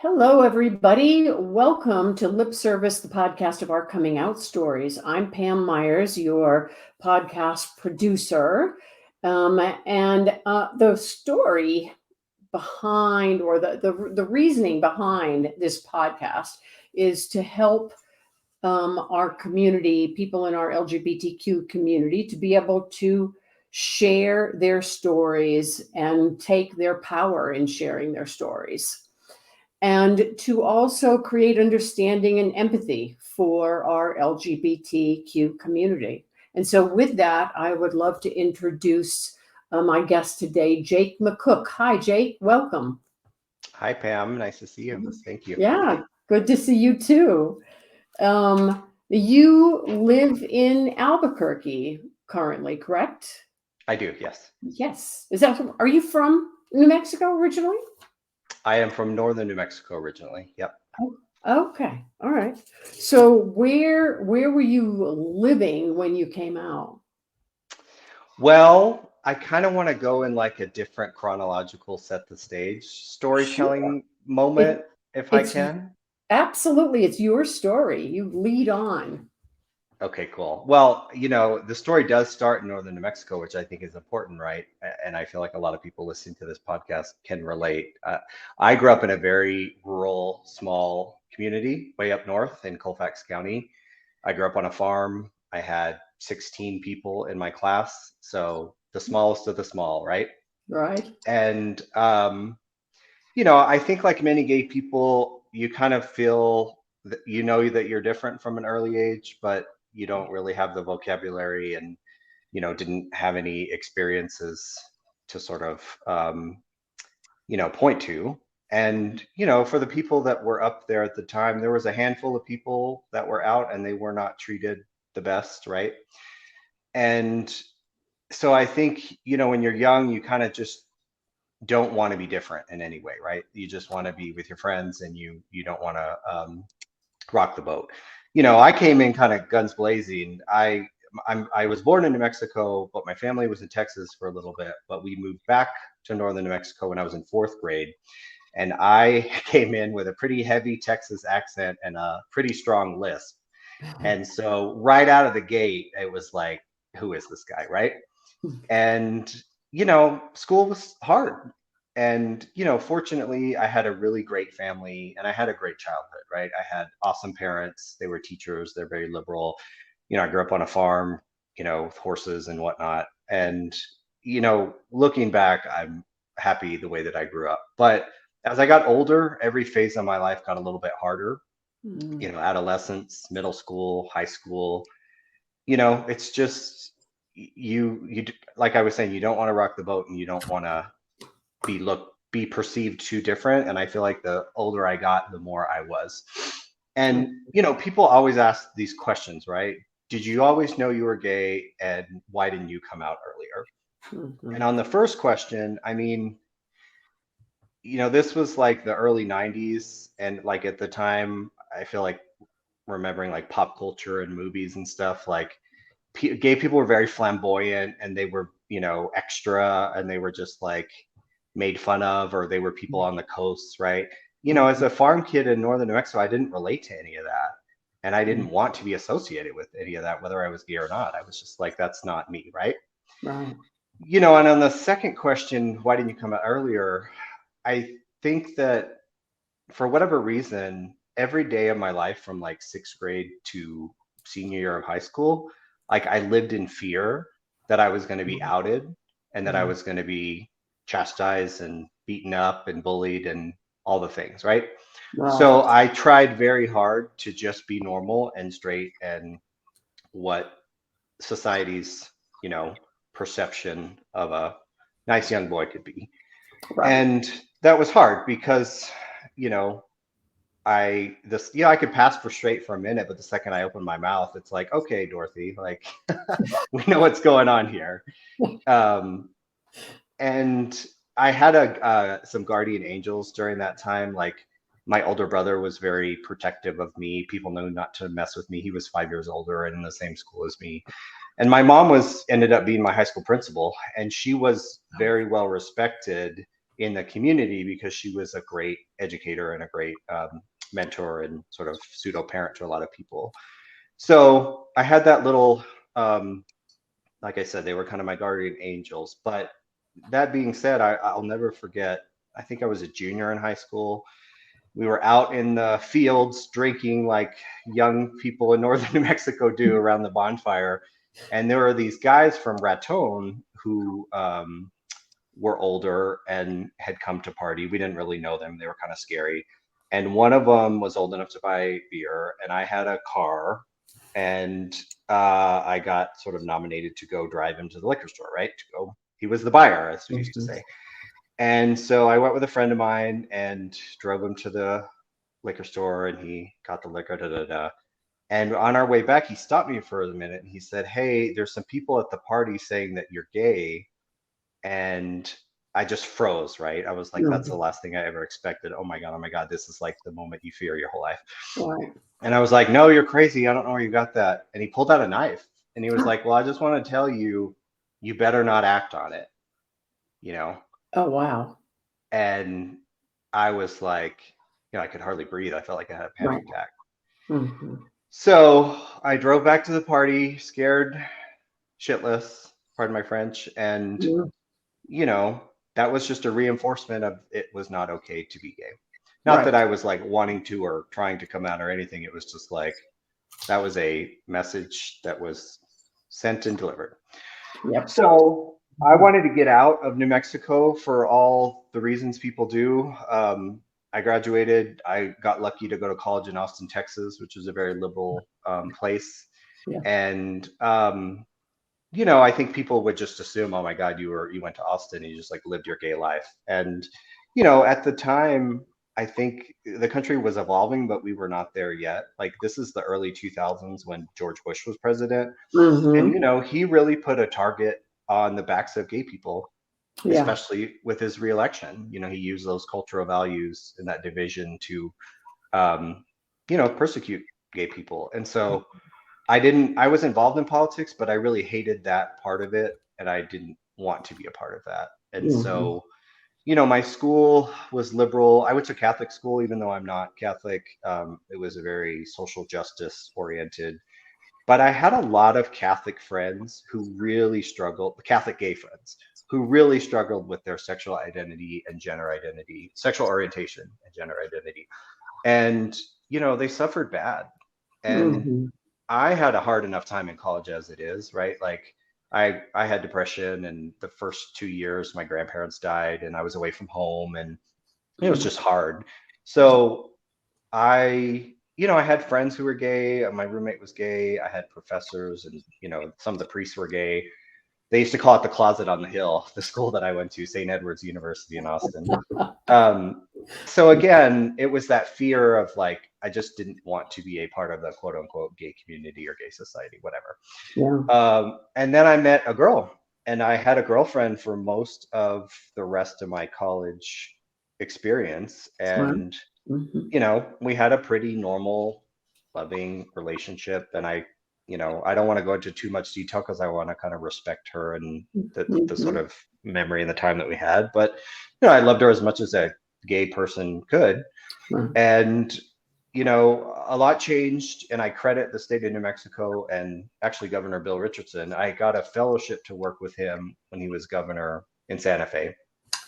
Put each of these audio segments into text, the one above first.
Hello, everybody. Welcome to Lip Service, the podcast of our coming out stories. I'm Pam Myers, your podcast producer. And the story behind, or the reasoning behind this podcast is to help our community, people in our LGBTQ community, to be able to share their stories and take their power in sharing their stories, and to also create understanding and empathy for our LGBTQ community. And so, with that, I would love to introduce my guest today, Jake McCook. Hi, Jake. Welcome. Hi, Pam. Nice to see you. Thank you. Yeah, good to see you too. You live in Albuquerque currently, correct? I do, yes. Yes. Are you from New Mexico originally? I am from northern New Mexico originally. Yep. Oh, okay. All right. So where were you living when you came out? Well, I kind of want to go in like a different chronological set the stage Sure. storytelling moment, It if I it's can. absolutely it's your story. You lead on. Okay, cool. Well, the story does start in northern New Mexico, which I think is important, right? And I feel like a lot of people listening to this podcast can relate. I grew up in a very rural, small community way up north in Colfax County. I grew up on a farm. I had 16 people in my class, so the smallest of the small, right? Right? And I think like many gay people, you kind of feel that you know that you're different from an early age, but you don't really have the vocabulary and didn't have any experiences to sort of point to. And for the people that were up there at the time, there was a handful of people that were out and they were not treated the best, right? And so I think when you're young, you kind of just don't want to be different in any way, right? You just want to be with your friends and you don't want to rock the boat. I came in kind of guns blazing. I was born in New Mexico, but my family was in Texas for a little bit. But we moved back to northern New Mexico when I was in fourth grade, and I came in with a pretty heavy Texas accent and a pretty strong lisp. And so right out of the gate, it was like, who is this guy, right? And school was hard. And fortunately, I had a really great family and I had a great childhood, right? I had awesome parents. They were teachers. They're very liberal. I grew up on a farm, with horses and whatnot. And looking back, I'm happy the way that I grew up. But as I got older, every phase of my life got a little bit harder. Mm. Adolescence, middle school, high school. It's just like I was saying, you don't want to rock the boat and you don't want to be perceived too different. And I feel like the older I got, the more I was. And people always ask these questions, right? Did you always know you were gay, and why didn't you come out earlier? And Mhm. on the first question, I mean, this was like the early 90s, and like at the time, I feel like remembering like pop culture and movies and stuff, like gay people were very flamboyant and they were, extra, and they were just like made fun of, or they were people on the coasts, right? As Mhm. a farm kid in northern New Mexico, I didn't relate to any of that. And I didn't Mhm. want to be associated with any of that, whether I was gay or not. I was just like, that's not me, right? Right. And on the second question, why didn't you come out earlier? I think that for whatever reason, every day of my life from like sixth grade to senior year of high school, like I lived in fear that I was going to be outed and that I Mhm. was going to be chastised and beaten up and bullied and all the things, right? Right. So I tried very hard to just be normal and straight and what society's, perception of a nice young boy could be. Right. And that was hard because, you know, I could pass for straight for a minute, but the second I open my mouth, it's like, okay, Dorothy, like we know what's going on here. Um, and I had some guardian angels during that time. Like my older brother was very protective of me. People knew not to mess with me. He was 5 years older and in the same school as me. And my mom was ended up being my high school principal, and she was very well respected in the community because she was a great educator and a great mentor and sort of pseudo parent to a lot of people. So I had that little, like I said, they were kind of my guardian angels. But that being said, I'll never forget. I think I was a junior in high school. We were out in the fields drinking like young people in northern New Mexico do around the bonfire. And there were these guys from Raton who were older and had come to party. We didn't really know them. They were kind of scary. And one of them was old enough to buy beer, and I had a car, and I got sort of nominated to go drive him to the liquor store, right? To go, he was the buyer, as we used to say. And so I went with a friend of mine and drove him to the liquor store, and he got the liquor, da da da. And on our way back, he stopped me for a minute and he said, "Hey, there's some people at the party saying that you're gay." And I just froze, right? I was like, that's the last thing I ever expected. Oh my God, this is like the moment you fear your whole life. Right. And I was like, no, you're crazy. I don't know where you got that. And he pulled out a knife and he was like, well, I just want to tell you, you better not act on it, you know? Oh, wow. And I was like, I could hardly breathe. I felt like I had a panic attack. Mm-hmm. So I drove back to the party, scared shitless, pardon my French. And, that was just a reinforcement of it was not okay to be gay. Not that I was like wanting to or trying to come out or anything. It was just like, that was a message that was sent and delivered. Yep. So I wanted to get out of New Mexico for all the reasons people do. I graduated. I got lucky to go to college in Austin, Texas, which is a very liberal place. Yeah. And I think people would just assume, oh my God, you went to Austin and you just like lived your gay life. And at the time, I think the country was evolving, but we were not there yet. Like this is the early 2000s when George Bush was president. Mm-hmm. And he really put a target on the backs of gay people, especially with his reelection. He used those cultural values and that division to persecute gay people. And so I was involved in politics, but I really hated that part of it. And I didn't want to be a part of that. And so, my school was liberal. I went to Catholic school, even though I'm not Catholic. It was a very social justice oriented, but I had a lot of Catholic friends who really struggled, Catholic gay friends who really struggled with their sexual identity and gender identity, sexual orientation and gender identity. And, they suffered bad. And I had a hard enough time in college as it is, right? Like I had depression, and the first 2 years my grandparents died and I was away from home, and it was just hard. So I had friends who were gay. My roommate was gay. I had professors, and some of the priests were gay. They used to call it the closet on the hill, the school that I went to, St. Edward's University in Austin. So again, it was that fear of like, I just didn't want to be a part of the quote unquote gay community or gay society, whatever. And then I met a girl, and I had a girlfriend for most of the rest of my college experience. And, we had a pretty normal, loving relationship. And I don't want to go into too much detail because I want to kind of respect her and the sort of memory and the time that we had. But, I loved her as much as a gay person could. And, a lot changed, and I credit the state of New Mexico and actually Governor Bill Richardson. I got a fellowship to work with him when he was governor in Santa Fe.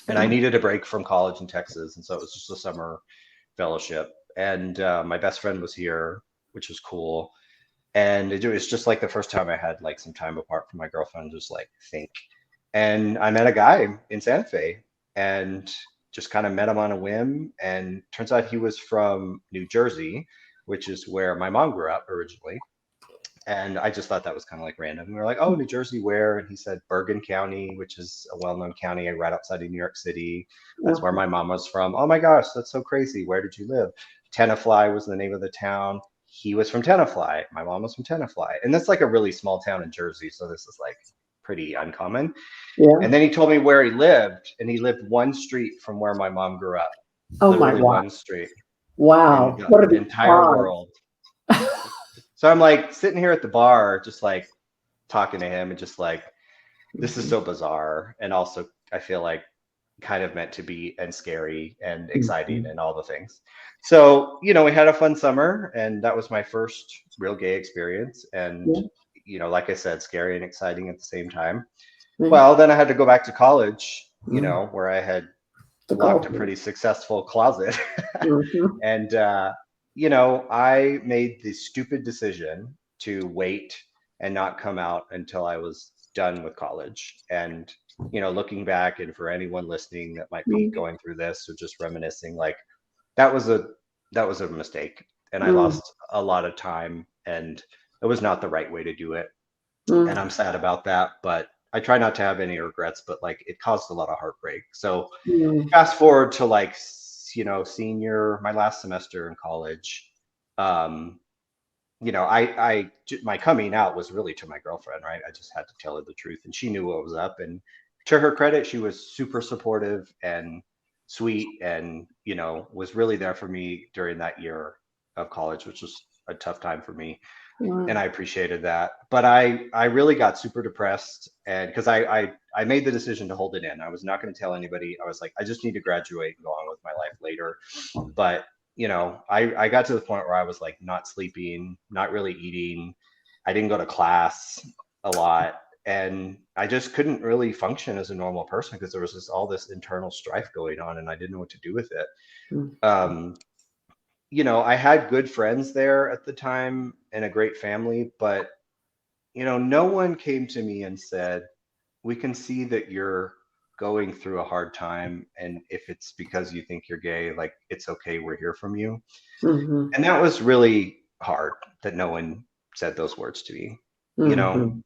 And I needed a break from college in Texas. And so it was just a summer fellowship. And my best friend was here, which was cool. And it was just like the first time I had like some time apart from my girlfriend, just like think. And I met a guy in Santa Fe and just kind of met him on a whim. And turns out he was from New Jersey, which is where my mom grew up originally. And I just thought that was kind of like random. And we were like, oh, New Jersey, where? And he said Bergen County, which is a well-known county right outside of New York City. That's where my mom was from. Oh my gosh, that's so crazy. Where did you live? Tenafly was the name of the town. He was from Tenafly. My mom was from Tenafly. And that's like a really small town in Jersey. So this is like pretty uncommon. And then he told me where he lived, and he lived one street from where my mom grew up. Oh Literally my God. one street. Wow. In the entire world. So I'm like sitting here at the bar, just like talking to him and just like, this is so bizarre. And also I feel like kind of meant to be, and scary and exciting and all the things. So, we had a fun summer, and that was my first real gay experience. And, Yeah. like I said, scary and exciting at the same time. Mm. Well, then I had to go back to college, Mm. where I had The locked goal. a pretty successful closet. Mhm. And, I made the stupid decision to wait and not come out until I was done with college. And, looking back, and for anyone listening that might be Mm. going through this or just reminiscing, like that was a that was a mistake. And I Mm. lost a lot of time, and it was not the right way to do it. And Mm. I'm sad about that, but I try not to have any regrets, but like it caused a lot of heartbreak. So Mm. fast forward to like, my last semester in college. um my coming out was really to my girlfriend, right? I just had to tell her the truth, and she knew what was up. And to her credit, she was super supportive and sweet, and was really there for me during that year of college, which was a tough time for me, and Wow. I appreciated that. But I really got super depressed, and because I made the decision to hold it in. I was not going to tell anybody. I was like, I just need to graduate and go on with my life later. But I got to the point where I was like not sleeping, not really eating. I didn't go to class a lot, and I just couldn't really function as a normal person because there was just all this internal strife going on, and I didn't know what to do with it. Mm. Um, I had good friends there at the time and a great family, but no one came to me and said, we can see that you're going through a hard time. And if it's because you think you're gay, like it's okay, we're here from you. Mhm. And that was really hard that no one said those words to me. You know, Mhm.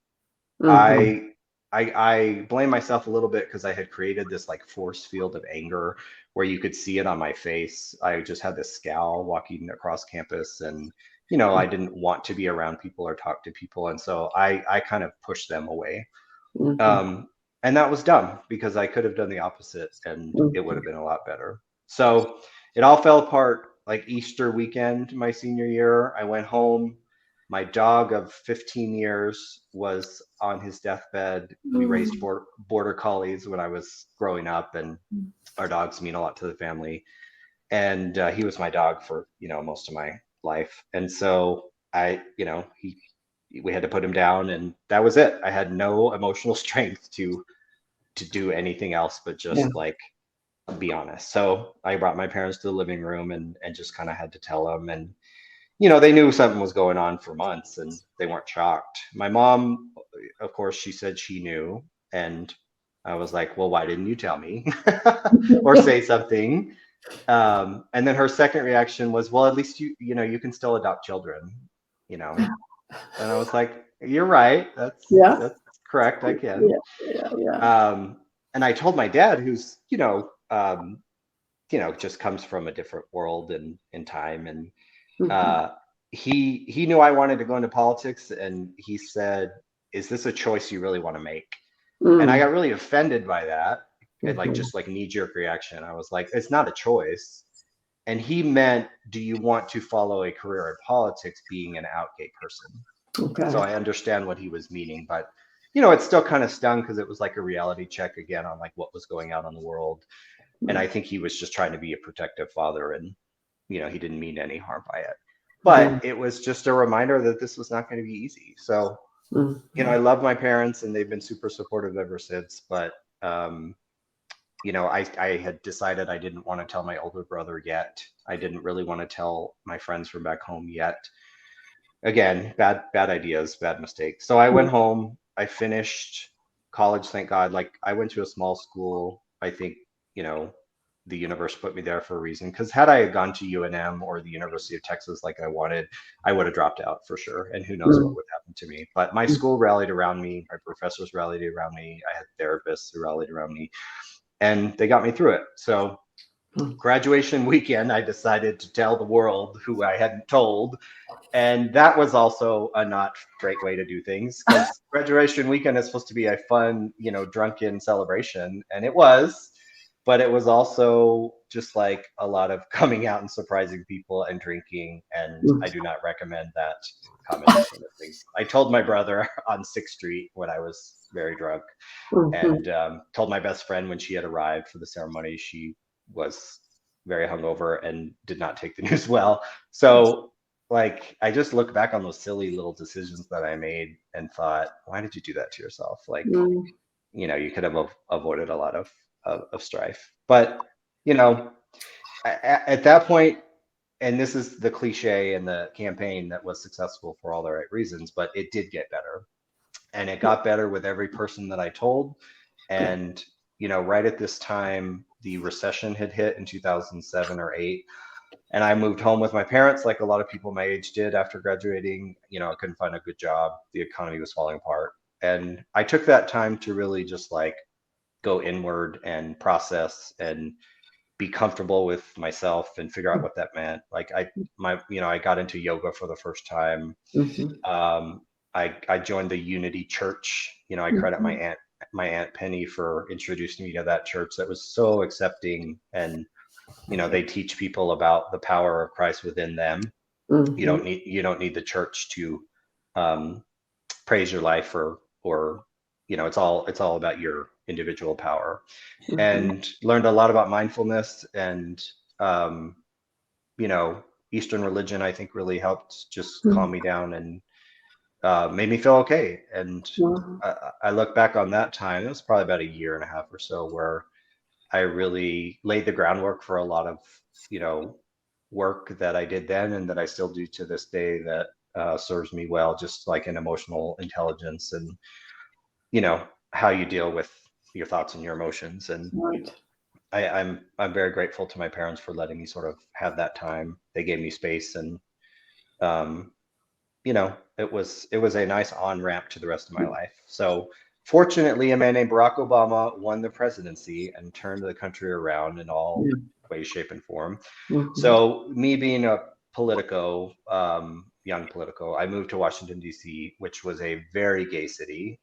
Mhm. I I blame myself a little bit because I had created this like force field of anger where you could see it on my face. I just had this scowl walking across campus, and I didn't want to be around people or talk to people, and so I kind of pushed them away. Mhm. Um, and that was dumb because I could have done the opposite and it would Mhm. have been a lot better. So it all fell apart like Easter weekend, my senior year. I went home. My dog of 15 years was on his deathbed. We raised Mm. border collies when I was growing up, and our dogs mean a lot to the family. And he was my dog for most of my life. And so we had to put him down, and that was it. I had no emotional strength to do anything else but Yeah. just like be honest. So I brought my parents to the living room, and just kind of had to tell them. And they knew something was going on for months, and they weren't shocked. My mom, of course, she said she knew, and I was like, well, why didn't you tell me or say something? And then her second reaction was, well, at least you can still adopt children, you know. And I was like, you're right. That's Yeah. that's correct. I can. Yeah. Yeah. Yeah. And I told my dad, who's just comes from a different world and in time, and Mhm. uh, he knew I wanted to go into politics, and he said, "Is this a choice you really want to make?" And I Mm. got really offended by that, and like Mhm. just like knee jerk reaction. I was like, "It's not a choice." And he meant, "Do you want to follow a career in politics, being an out gay person?" So Okay. I understand what he was meaning, but it still kind of stung because it was like a reality check again on like what was going out on the world. And I Mm. think he was just trying to be a protective father, and he didn't mean any harm by it. Mhm. But it was just a reminder that this was not going to be easy. So, I Mhm. love my parents, and they've been super supportive ever since. But I had decided I didn't want to tell my older brother yet. I didn't really want to tell my friends from back home yet. Again, bad ideas, bad mistakes. So I went Mm. home. I finished college, thank God. Like I went to a small school. I think you know the universe put me there for a reason. Because had I gone to UNM or the University of Texas like I wanted, I would have dropped out for sure. And who knows what Mm. would happen to me. But my Mm. school rallied around me. My professors rallied around me. I had therapists who rallied around me, and they got me through it. So Mm. graduation weekend, I decided to tell the world who I hadn't told, and that was also a not great way to do things because graduation weekend is supposed to be a fun, drunken celebration, and it was. but it was also just like a lot of coming out and surprising people and drinking. And I do not recommend that combination of things. I told my brother on 6th Street when I was very drunk, Mhm. and told my best friend when she had arrived for the ceremony. She was very hungover and did not take the news well. So, like, I just look back on those silly little decisions that I made and thought, why did you do that to yourself? Like, Mhm. you could have avoided a lot of strife. But, you know, at that point, and this is the cliche in the campaign that was successful for all the right reasons, but it did get better. And it got better with every person that I told. Good. And, right at this time, the recession had hit in 2007 or 8. And I moved home with my parents, like a lot of people my age did after graduating. I couldn't find a good job. The economy was falling apart. And I took that time to really just like go inward and process and be comfortable with myself and figure out what that meant. Like I got into yoga for the first time. Mhm. Um, I joined the Unity Church. I credit Mhm. my aunt Penny for introducing me to that church that was so accepting, and they teach people about the power of Christ within them. Mhm. You don't need the church to um, praise your life, or it's all about your individual power. Mhm. And learned a lot about mindfulness, and um, you know Eastern religion, I think, really helped just calm me down and made me feel okay. And Mhm. I look back on that time, it was probably about a year and a half or so, where I really laid the groundwork for a lot of, work that I did then and that I still do to this day, that serves me well, just like an emotional intelligence, and, you know, how you deal with your thoughts and your emotions. And Right. I'm very grateful to my parents for letting me sort of have that time. They gave me space, and um, it was a nice on ramp to the rest of my life. So fortunately, a man named Barack Obama won the presidency and turned the country around in all Yeah. ways, shape, and form. Mhm. So me being a young politico, I moved to Washington, D.C., which was a very gay city.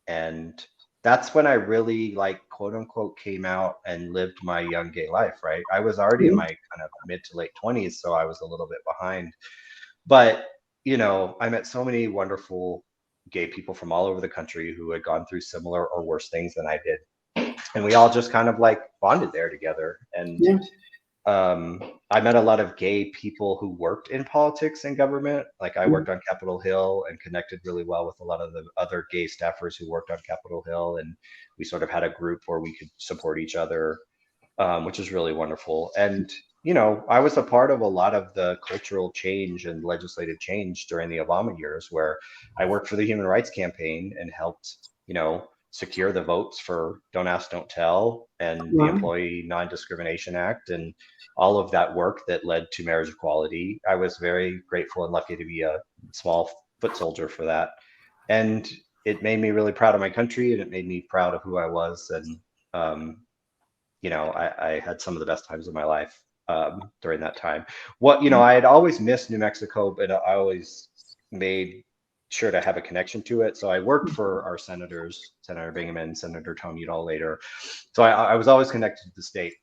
And that's when I really, like, quote unquote, came out and lived my young gay life, right? I was already in my kind of mid to late 20s, so I was a little bit behind. But, I met so many wonderful gay people from all over the country who had gone through similar or worse things than I did. And we all just kind of like bonded there together. And Yeah. I met a lot of gay people who worked in politics and government. Like, I worked on Capitol Hill and connected really well with a lot of the other gay staffers who worked on Capitol Hill. And we sort of had a group where we could support each other, which is really wonderful. And, I was a part of a lot of the cultural change and legislative change during the Obama years, where I worked for the Human Rights Campaign and helped, secure the votes for Don't Ask, Don't Tell and the Wow. Employee Non-Discrimination Act, and all of that work that led to marriage equality. I was very grateful and lucky to be a small foot soldier for that. And it made me really proud of my country, and it made me proud of who I was. And, um, I had some of the best times of my life during that time. I had always missed New Mexico, but I always made sure to have a connection to it. So I worked for our senators, Senator Bingaman, Senator Tony Udall later. So I was always connected to the state,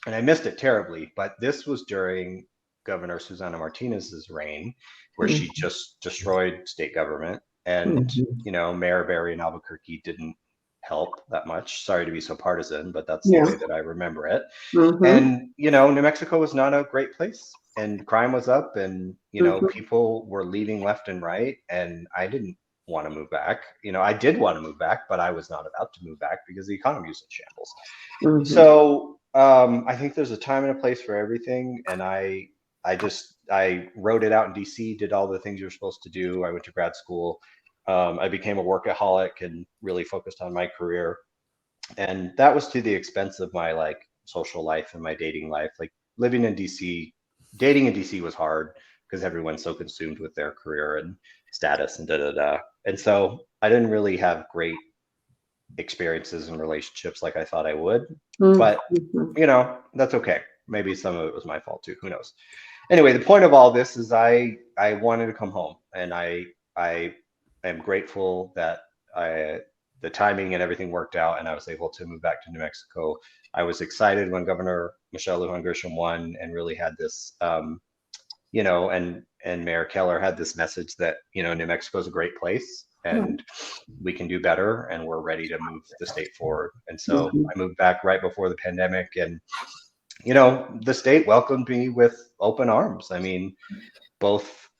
and I missed it terribly. But this was during Governor Susana Martinez's reign, where she just destroyed state government. And, Mhm. Mayor Barry in Albuquerque didn't help that much. Sorry to be so partisan, but that's the Yeah. way that I remember it. Mhm. And, New Mexico was not a great place, and crime was up, and, Mhm. people were leaving left and right. And I didn't want to move back. I did want to move back, but I was not about to move back because the economy was in shambles. Mhm. So I think there's a time and a place for everything. And I wrote it out in DC, did all the things you're supposed to do. I went to grad school. I became a workaholic and really focused on my career. And that was to the expense of my, like, social life and my dating life. Like, living in DC, dating in DC was hard because everyone's so consumed with their career and status and da da da. And so I didn't really have great experiences and relationships like I thought I would. But, Mhm. that's okay. Maybe some of it was my fault too. Who knows? Anyway, the point of all this is I wanted to come home, and I am grateful that I the timing and everything worked out, and I was able to move back to New Mexico. I was excited when Governor Michelle Lujan Grisham won and really had this, and Mayor Keller had this message that, New Mexico is a great place and we can do better and we're ready to move the state forward. And so I moved back right before the pandemic, and, the state welcomed me with open arms. I mean,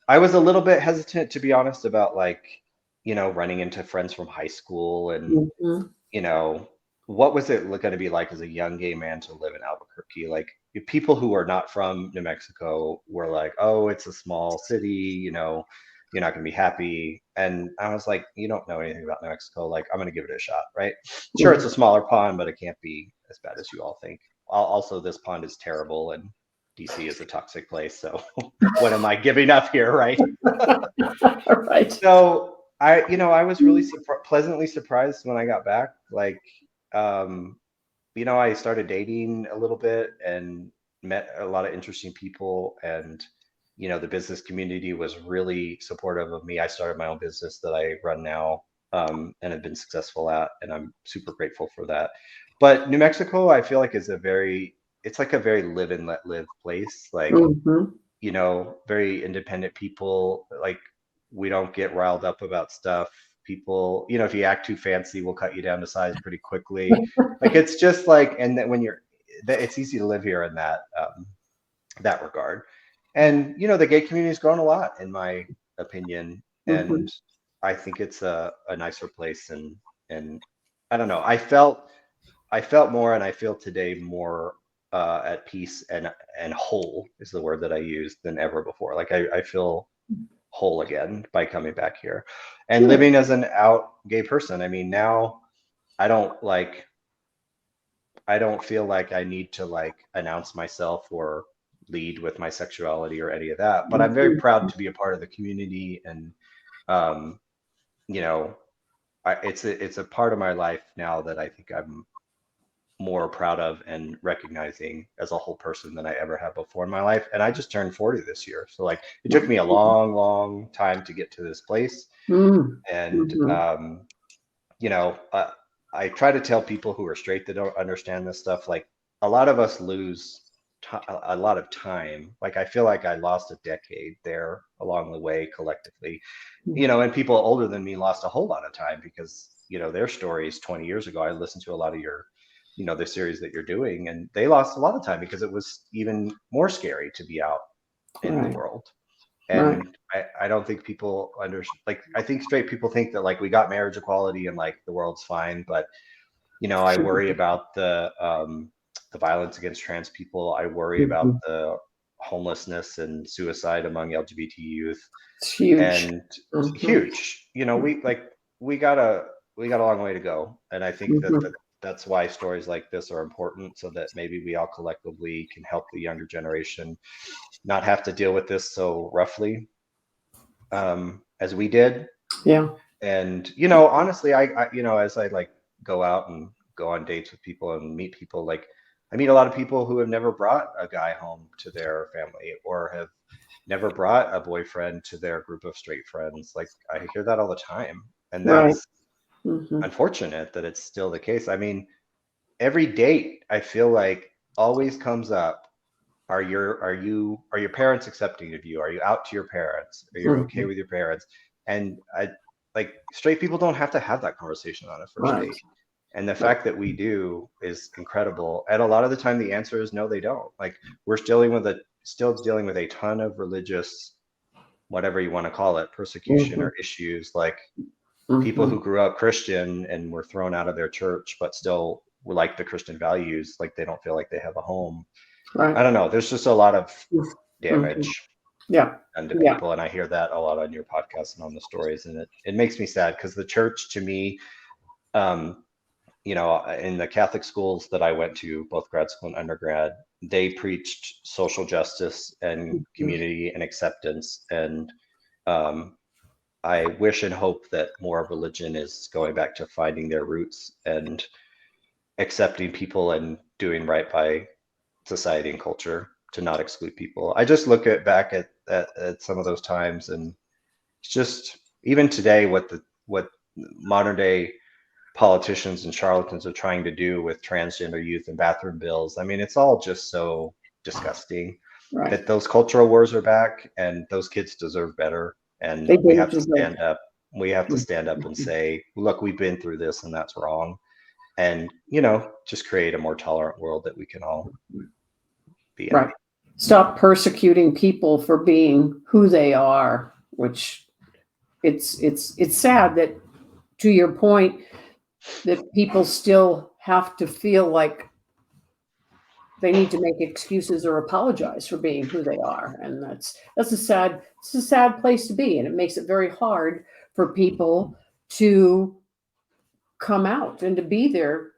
I was a little bit hesitant, to be honest, about running into friends from high school and, what was it going to be like as a young gay man to live in Albuquerque? Like, people who are not from New Mexico were like, oh, it's a small city, you're not going to be happy. And I was like, you don't know anything about New Mexico. Like, I'm going to give it a shot, right? Sure, it's a smaller pond, but it can't be as bad as you all think. Also, this pond is terrible and DC is a toxic place. So what am I giving up here, right? Right. So I was really pleasantly surprised when I got back. Like, I started dating a little bit and met a lot of interesting people, and the business community was really supportive of me. I started my own business that I run now, and have been successful at, and I'm super grateful for that. But New Mexico, I feel like it's like a very live and let live place. Like, very independent people. Like, we don't get riled up about stuff. People, if you act too fancy, we'll cut you down to size pretty quickly. Like, it's just like, and that it's easy to live here in that regard. And the gay community's grown a lot, in my opinion, and I think it's a nicer place. And I don't know. I felt more, and I feel today more at peace and whole is the word that I used than ever before. Like, I feel whole again by coming back here and living as an out gay person. I mean, now I don't feel like I need to announce myself or lead with my sexuality or any of that, but I'm very proud to be a part of the community. And um it's a part of my life now that I think I'm more proud of and recognizing as a whole person than I ever have before in my life. And I just turned 40 this year. So it took me a long, long time to get to this place. And, I try to tell people who are straight that don't understand this stuff, like, a lot of us lose a lot of time. Like, I feel like I lost a decade there along the way collectively, and people older than me lost a whole lot of time because, their stories 20 years ago, I listened to a lot of your the series that you're doing, and they lost a lot of time because it was even more scary to be out in the world. And I don't think people I think straight people think that we got marriage equality and the world's fine, but I worry about the violence against trans people. I worry about the homelessness and suicide among LGBT youth. It's huge. And huge. We got a long way to go, and I think that's why stories like this are important, so that maybe we all collectively can help the younger generation not have to deal with this so roughly as we did. Yeah. And honestly, I as I go out and go on dates with people and meet people, I meet a lot of people who have never brought a guy home to their family, or have never brought a boyfriend to their group of straight friends. Like, I hear that all the time, and that's unfortunate that it's still the case. I mean, every date, I feel like, always comes up. Are your parents accepting of you? Are you out to your parents? Are you okay with your parents? And straight people don't have to have that conversation on a first date. And the fact that we do is incredible. And a lot of the time the answer is no, they don't. We're still dealing with a ton of religious, whatever you want to call it, persecution or issues. People who grew up Christian and were thrown out of their church, but still like the Christian values, they don't feel like they have a home. I don't know. There's just a lot of damage done to people. And I hear that a lot on your podcast and on the stories. And it makes me sad, because the church, to me, in the Catholic schools that I went to, both grad school and undergrad, they preached social justice and community and acceptance. And I wish and hope that more of religion is going back to finding their roots and accepting people and doing right by society and culture, to not exclude people. I just look back at some of those times, and it's just, even today, what modern day politicians and charlatans are trying to do with transgender youth and bathroom bills. I mean, it's all just so disgusting Right. that those cultural wars are back, and those kids deserve better. And They we do have to deserve. stand up. We have to stand up and say, look, we've been through this and that's wrong. And, just create a more tolerant world that we can all be in. Right. Stop persecuting people for being who they are, which it's sad that, to your point, that people still have to feel like they need to make excuses or apologize for being who they are. And it's a sad place to be. And it makes it very hard for people to come out and to be their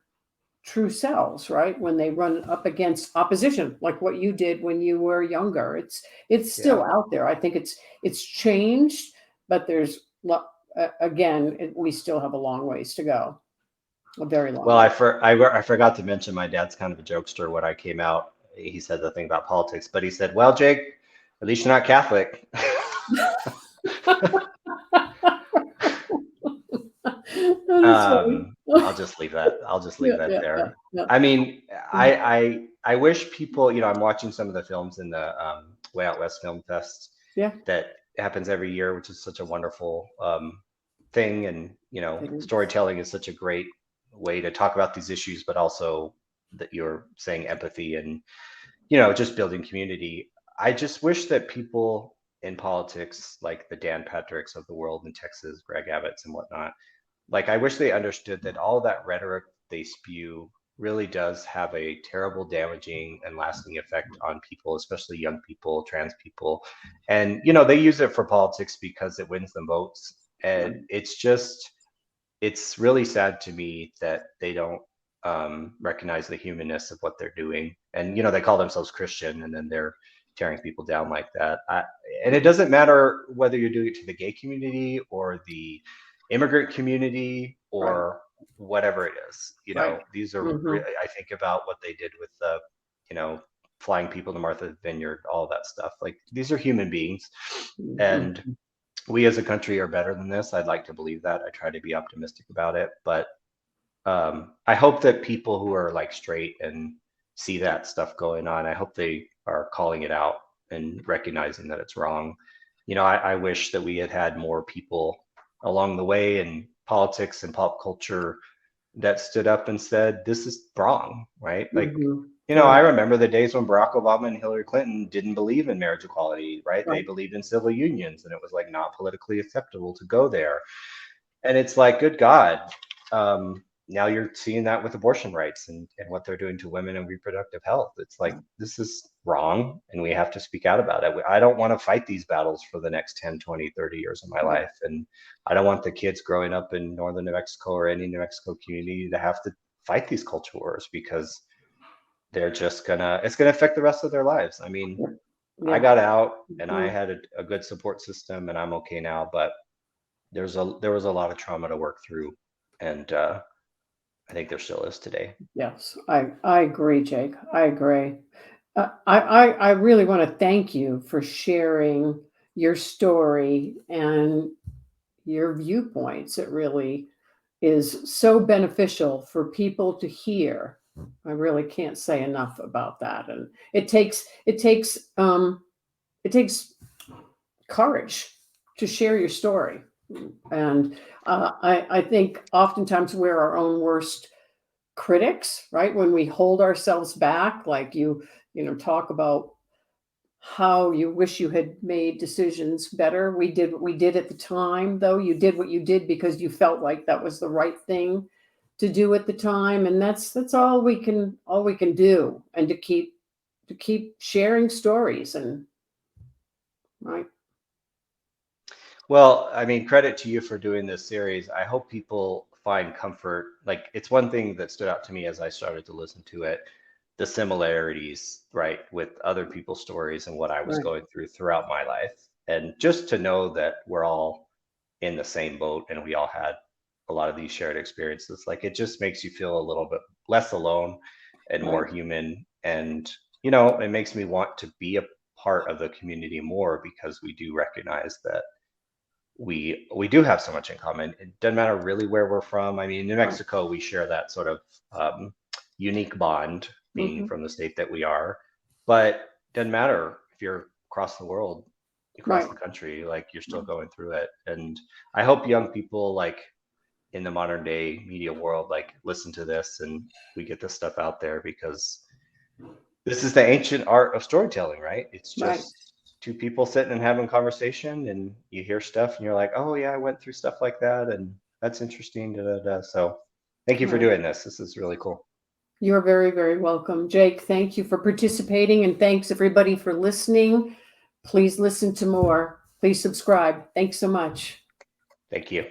true selves, right? When they run up against opposition, like what you did when you were younger. It's still Yeah. out there. I think it's changed, but there's again, we still have a long ways to go. A very long Well, way. I forgot to mention my dad's kind of a jokester. When I came out, he said the thing about politics, but he said, "Well, Jake, at least you're not Catholic." That is funny. I'll just leave that. I'll just leave Yeah, that yeah, yeah, there. yeah. I mean, I wish people, I'm watching some of the films in the Way Out West Film Fest Yeah, that happens every year, which is such a wonderful thing. And, it is. storytelling is such a great way to talk about these issues, but also that you're saying empathy and, just building community. I just wish that people in politics, like the Dan Patricks of the world in Texas, Greg Abbotts and whatnot, like I wish they understood that all that rhetoric they spew really does have a terrible damaging and lasting effect on people, especially young people, trans people. And they use it for politics because it wins them votes. And Right. it's really sad to me that they don't recognize the humanness of what they're doing. And they call themselves Christian, and then they're tearing people down like that. And it doesn't matter whether you're doing it to the gay community or the immigrant community Right. or whatever it is. Right. These are Hmm. really, I think about what they did with the, flying people to Martha's Vineyard, all that stuff. Like these are human beings, and Hmm. we as a country are better than this. I'd like to believe that. I try to be optimistic about it, but I hope that people who are like straight and see that stuff going on, I hope they are calling it out and recognizing that it's wrong. I wish that we had had more people along the way in politics and pop culture that stood up and said, this is wrong, right? Like, Hmm. I Right. remember the days when Barack Obama and Hillary Clinton didn't believe in marriage equality, right? They Right. believed in civil unions, and it was like not politically acceptable to go there. And it's like, good God, now you're seeing that with abortion rights and what they're doing to women and reproductive health. It's like, this is wrong, and we have to speak out about it. I don't want to fight these battles for the next 10, 20, 30 years of my Right. life. And I don't want the kids growing up in northern New Mexico or any New Mexico community to have to fight these culture wars, because it's gonna affect the rest of their lives. I mean, Yeah. I Yeah. got out and I Mhm. had a good support system, and I'm okay now, but there was a lot of trauma to work through, and I think there still is today. Yes, I agree, Jake. I agree. I really want to thank you for sharing your story and your viewpoints. It really is so beneficial for people to hear. I really can't say enough about that. And it takes courage to share your story. And I think oftentimes we're our own worst critics, right? When we hold ourselves back, like talk about how you wish you had made decisions better. We did what we did at the time, though. You did what you did because you felt like that was the right thing to do at the time, and that's all we can do, and to keep sharing stories and right. Well, I mean, credit to you for doing this series. I hope people find comfort. Like, it's one thing that stood out to me as I started to listen to it, the similarities, right, with other people's stories and what I was Right. going through throughout my life. And just to know that we're all in the same boat and we all had a lot of these shared experiences, like it just makes you feel a little bit less alone and more Right. human. And, it makes me want to be a part of the community more, because we do recognize that we do have so much in common. It doesn't matter really where we're from. I mean, New Mexico, we share that sort of unique bond, being from the state that we are. But it doesn't matter if you're across the world, across Right. the country, like you're still going through it. And I hope young people, like in the modern day media world, like listen to this and we get this stuff out there, because this is the ancient art of storytelling, right? It's Right. just two people sitting and having conversation, and you hear stuff and you're like, oh yeah, I went through stuff like that, and that's interesting. Da, da, da. So thank you for Right. doing this. This is really cool. You're very, very welcome. Jake, thank you for participating, and thanks everybody for listening. Please listen to more. Please subscribe. Thanks so much. Thank you.